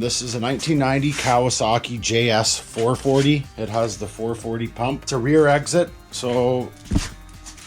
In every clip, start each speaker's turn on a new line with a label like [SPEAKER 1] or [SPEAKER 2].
[SPEAKER 1] This is a 1990 Kawasaki JS 440. It has the 440 pump. It's a rear exit, so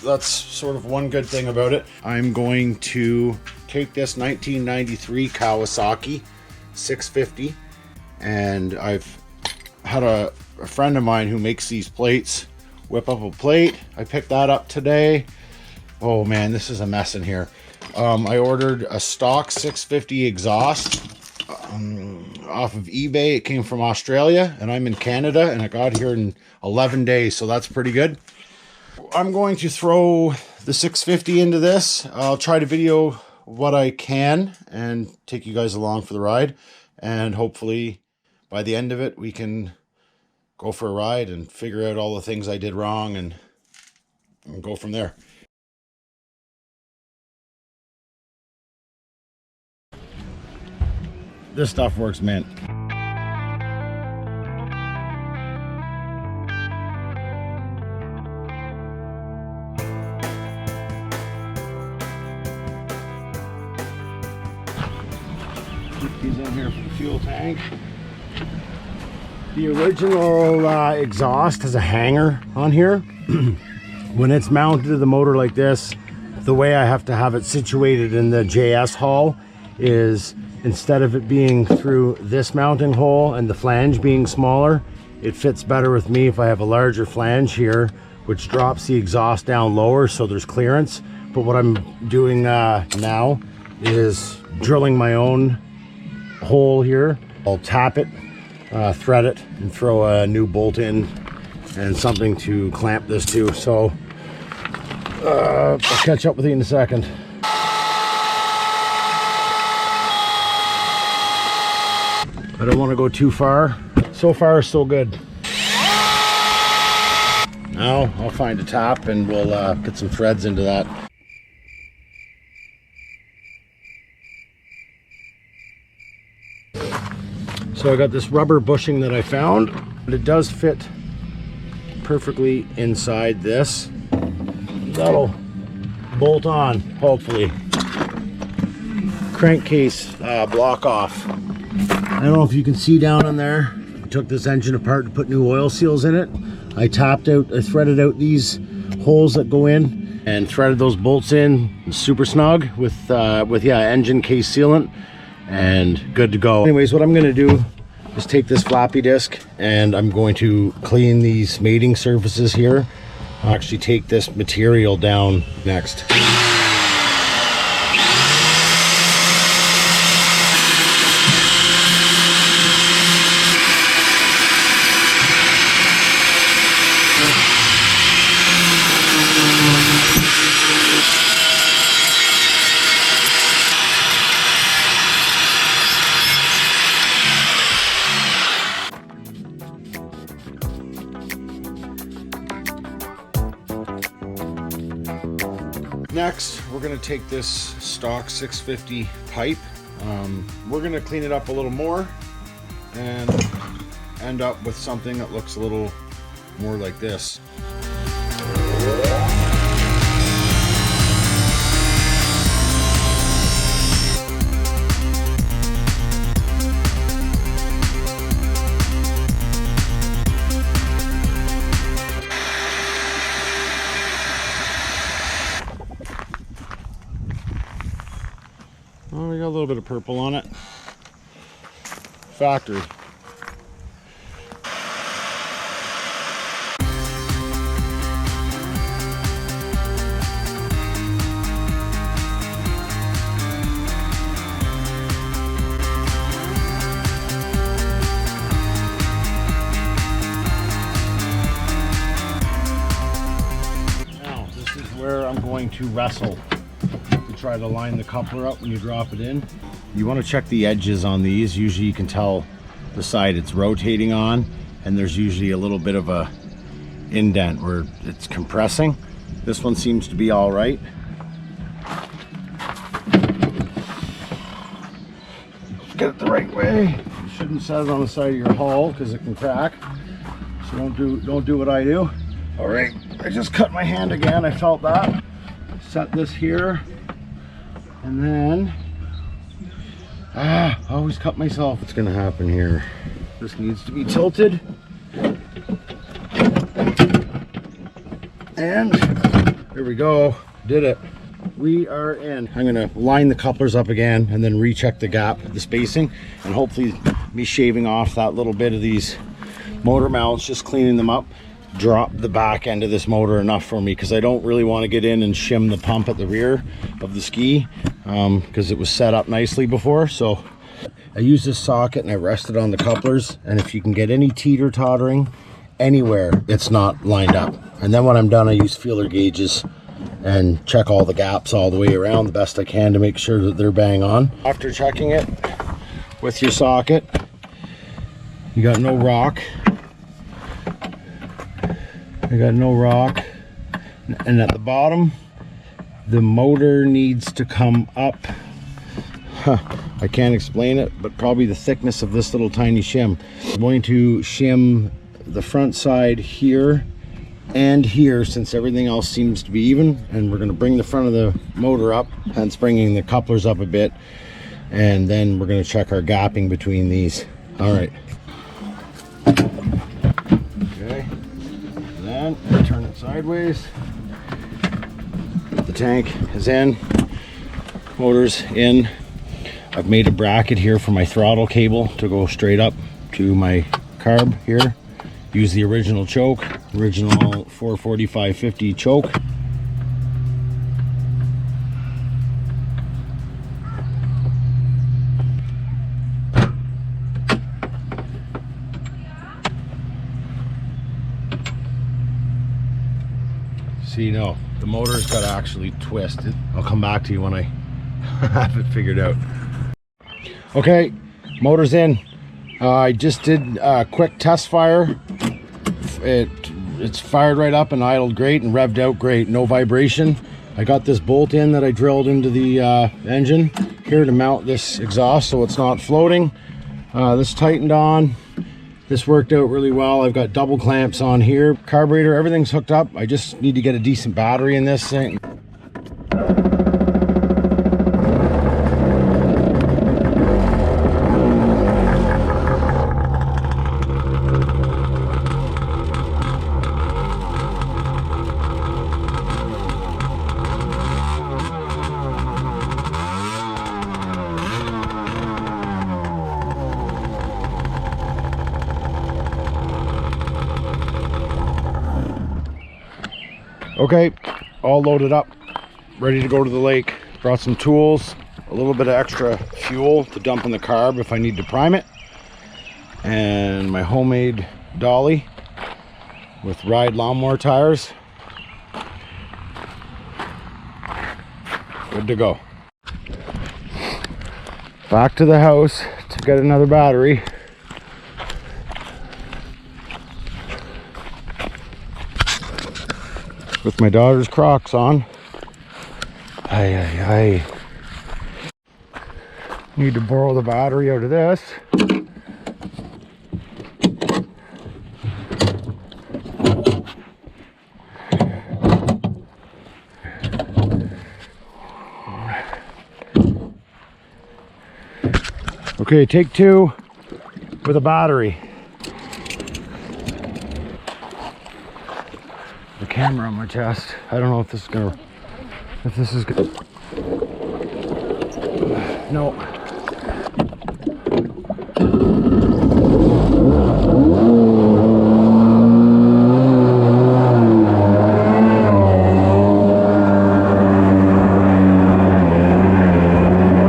[SPEAKER 1] that's sort of one good thing about it. I'm going to take this 1993 Kawasaki 650, and I've had a friend of mine who makes these plates whip up a plate. I picked that up today. Oh man, this is a mess in here. I ordered a stock 650 exhaust off of eBay. It came from Australia, and I'm in Canada, and it got here in 11 days, so that's pretty good. I'm going to throw the 650 into this. I'll try to video what I can and take you guys along for the ride, and hopefully by the end of it we can go for a ride and figure out all the things I did wrong and go from there. This stuff works mint. Put these in here for the fuel tank. The original exhaust has a hanger on here. When it's mounted to the motor like this, the way I have to have it situated in the JS hull is, instead of it being through this mounting hole and the flange being smaller, it fits better with me if I have a larger flange here, which drops the exhaust down lower so there's clearance. But what I'm doing now is drilling my own hole here. I'll tap it, thread it, and throw a new bolt in and something to clamp this to. So I'll catch up with you in a second. I don't want to go too far. So far, so good. Now I'll find a tap and we'll get some threads into that. So I got this rubber bushing that I found, but it does fit perfectly inside this. That'll bolt on, hopefully. Crankcase block off. I don't know if you can see down in there. I took this engine apart to put new oil seals in it. I threaded out these holes that go in and threaded those bolts in super snug with engine case sealant, and good to go. Anyways, what I'm going to do is take this floppy disc and I'm going to clean these mating surfaces here. I'll actually take this material down next. Next, we're going to take this stock 650 pipe. We're going to clean it up a little more and end up with something that looks a little more like this. Oh, we got a little bit of purple on it. Factory. Now, this is where I'm going to wrestle. Try to line the coupler up when you drop it in. You want to check the edges on these. Usually you can tell the side it's rotating on, and there's usually a little bit of a indent where it's compressing. This one seems to be all right. Get it the right way. You shouldn't set it on the side of your hull because it can crack. So don't do what I do. All right, I just cut my hand again. I felt that. Set this here. And then Ah, I always cut myself. What's gonna happen here? This needs to be tilted. And there we go. Did it. We are in. I'm gonna line the couplers up again and then recheck the gap, the spacing, and hopefully me shaving off that little bit of these motor mounts, just cleaning them up, drop the back end of this motor enough for me, because I don't really want to get in and shim the pump at the rear of the ski, because it was set up nicely before. So I use this socket and I rest it on the couplers, and if you can get any teeter-tottering anywhere, it's not lined up. And then when I'm done, I use feeler gauges and check all the gaps all the way around the best I can to make sure that they're bang on. After checking it with your socket, you got no rock. I got no rock. And at the bottom, the motor needs to come up. I can't explain it, but probably the thickness of this little tiny shim. I'm going to shim the front side here and here, since everything else seems to be even, and we're going to bring the front of the motor up, hence bringing the couplers up a bit, and then we're going to check our gapping between these. All right. Okay, and then turn it sideways. The tank is in, motor's in. I've made a bracket here for my throttle cable to go straight up to my carb here. Use the original choke, original 440/550 choke. See, no, the motor's got to actually twist. I'll come back to you when I have it figured out. Okay, motor's in. I just did a quick test fire. It's fired right up and idled great and revved out great. No vibration. I got this bolt in that I drilled into the engine here to mount this exhaust so it's not floating. This tightened on. This worked out really well. I've got double clamps on here. Carburetor, everything's hooked up. I just need to get a decent battery in this thing. Okay, all loaded up, ready to go to the lake. Brought some tools, a little bit of extra fuel to dump in the carb if I need to prime it, and my homemade dolly with ride lawnmower tires. Good to go. Back to the house to get another battery. With my daughter's Crocs on. I need to borrow the battery out of this. Okay, take two with a battery. The camera on my chest. I don't know if this is gonna, no.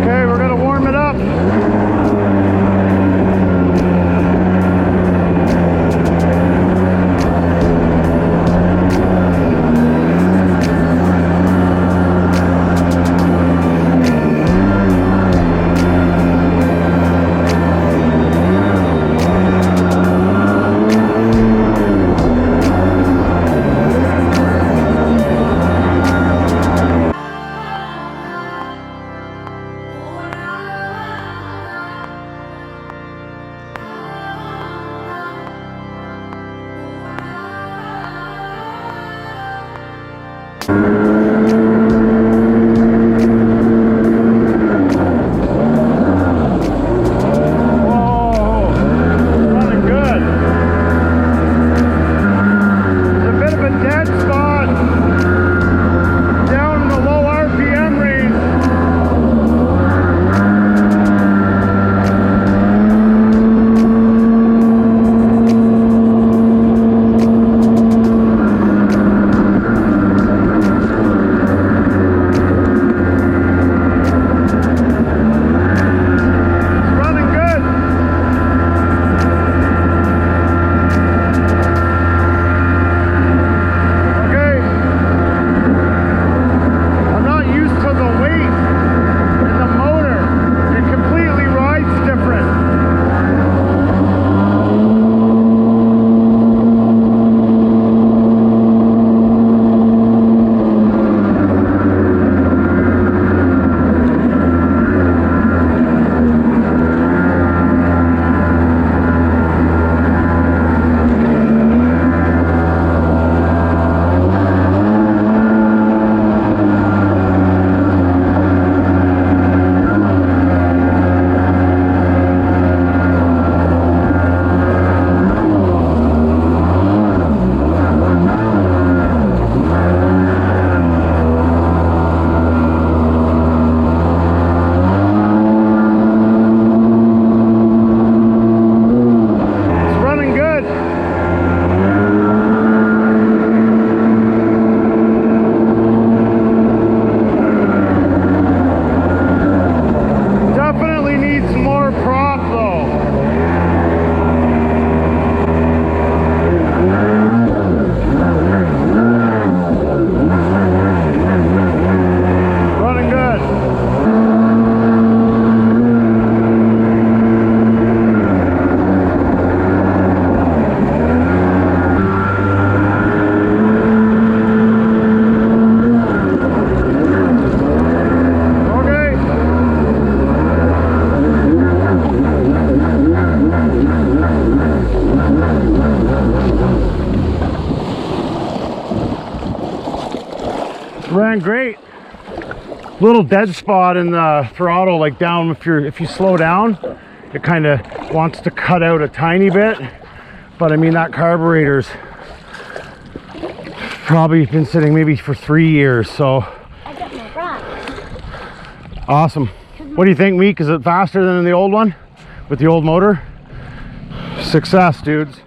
[SPEAKER 1] Okay, we're gonna warm it up. man, great. Little dead spot in the throttle, like down if you slow down, it kind of wants to cut out a tiny bit. But I mean, that carburetor's probably been sitting maybe for 3 years, so.
[SPEAKER 2] I got my bra.
[SPEAKER 1] Awesome. What do you think, Meek? Is it faster than the old one with the old motor? Success, dudes.